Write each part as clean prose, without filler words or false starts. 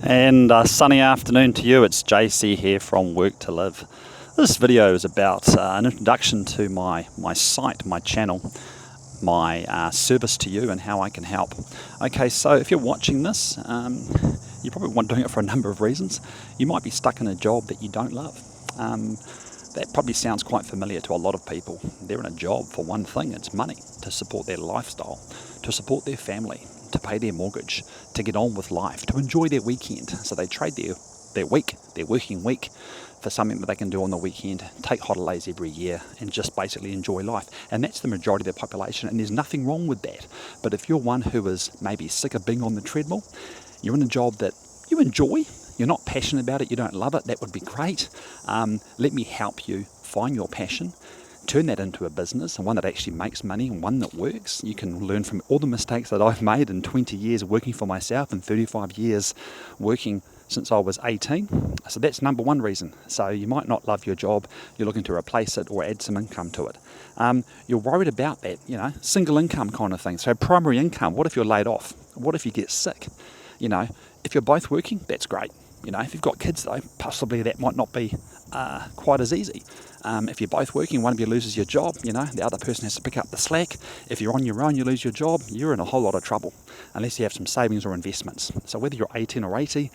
And sunny afternoon to you. It's JC here from Work to Live. This video is about an introduction to my site, my channel, my service to you and how I can help. Okay, so if you're watching this, you're probably doing it for a number of reasons. You might be stuck in a job that you don't love. That probably sounds quite familiar to a lot of people. They're in a job for one thing, it's money, to support their lifestyle, to support their family, to pay their mortgage, to get on with life, to enjoy their weekend. So they trade their working week, for something that they can do on the weekend, take holidays every year and just basically enjoy life. And that's the majority of the population, and there's nothing wrong with that. But if you're one who is maybe sick of being on the treadmill, you're in a job that you enjoy, you're not passionate about it, you don't love it, that would be great. Let me help you find your passion, turn that into a business, and one that actually makes money and one that works. You can learn from all the mistakes that I've made in 20 years working for myself and 35 years working since I was 18. So that's number one reason. So you might not love your job, you're looking to replace it or add some income to it. You're worried about that, single income kind of thing. So primary income, what if you're laid off? What if you get sick? If you're both working, that's great. If you've got kids though, possibly that might not be quite as easy. If you're both working, one of you loses your job, the other person has to pick up the slack. If you're on your own, you lose your job, you're in a whole lot of trouble, unless you have some savings or investments. So whether you're 18 or 80,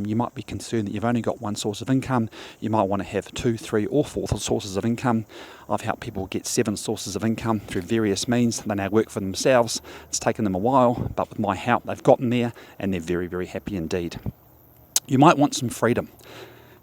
you might be concerned that you've only got one source of income. You might want to have 2, 3 or 4 sources of income. I've helped people get 7 sources of income through various means. They now work for themselves. It's taken them a while, but with my help, they've gotten there and they're very, very happy indeed. You might want some freedom.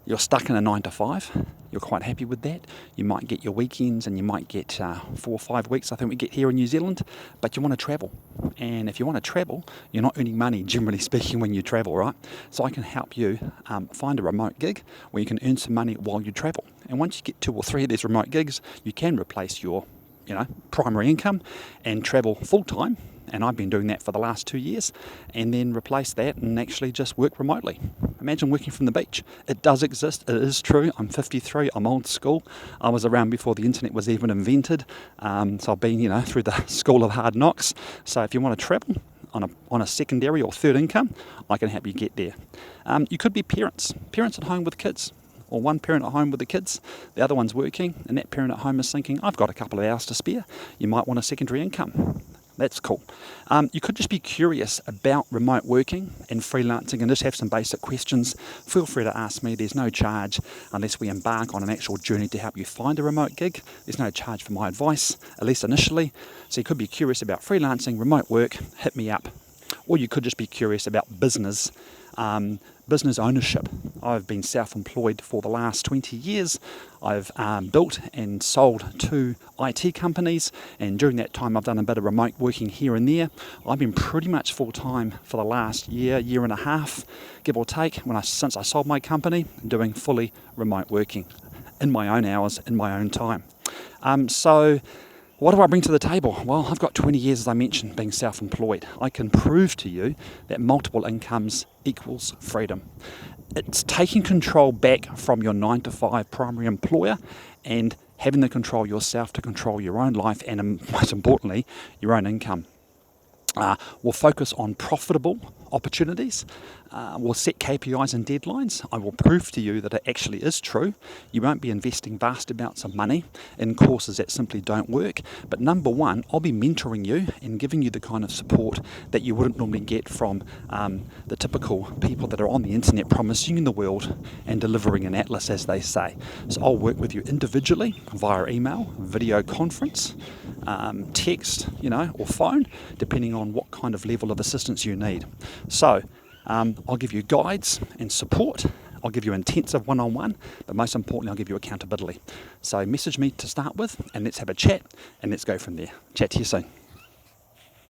You're stuck in a 9 to 5. You're quite happy with that. You might get your weekends and you might get 4 or 5 weeks, I think we get here in New Zealand, but you want to travel. And if you want to travel, you're not earning money, generally speaking, when you travel, right? So I can help you find a remote gig where you can earn some money while you travel. And once you get 2 or 3 of these remote gigs, you can replace your primary income and travel full-time. And I've been doing that for the last 2 years, and then replace that and actually just work remotely. Imagine working from the beach. It does exist, it is true. I'm 53, I'm old school. I was around before the internet was even invented. So I've been, through the school of hard knocks. So if you want to travel on a secondary or third income, I can help you get there. You could be parents at home with kids. Or one parent at home with the kids, the other one's working, and that parent at home is thinking, I've got a couple of hours to spare. You might want a secondary income. That's cool. You could just be curious about remote working and freelancing and just have some basic questions. Feel free to ask me. There's no charge unless we embark on an actual journey to help you find a remote gig. There's no charge for my advice, at least initially. So you could be curious about freelancing, remote work, hit me up. Or you could just be curious about business ownership. I've been self-employed for the last 20 years. I've built and sold 2 IT companies, and during that time I've done a bit of remote working here and there. I've been pretty much full-time for the last year and a half, give or take, since I sold my company, doing fully remote working in my own hours, in my own time. So what do I bring to the table? Well, I've got 20 years, as I mentioned, being self-employed. I can prove to you that multiple incomes equals freedom. It's taking control back from your 9 to 5 primary employer and having the control yourself to control your own life and, most importantly, your own income. We'll focus on profitable opportunities. We'll set KPIs and deadlines. I will prove to you that it actually is true. You won't be investing vast amounts of money in courses that simply don't work. But number one, I'll be mentoring you and giving you the kind of support that you wouldn't normally get from the typical people that are on the internet promising you the world and delivering an atlas, as they say. So I'll work with you individually via email, video conference, text, or phone, depending on what kind of level of assistance you need. So I'll give you guides and support. I'll give you intensive one-on-one, but most importantly, I'll give you accountability. So message me to start with, and let's have a chat, and let's go from there. Chat to you soon.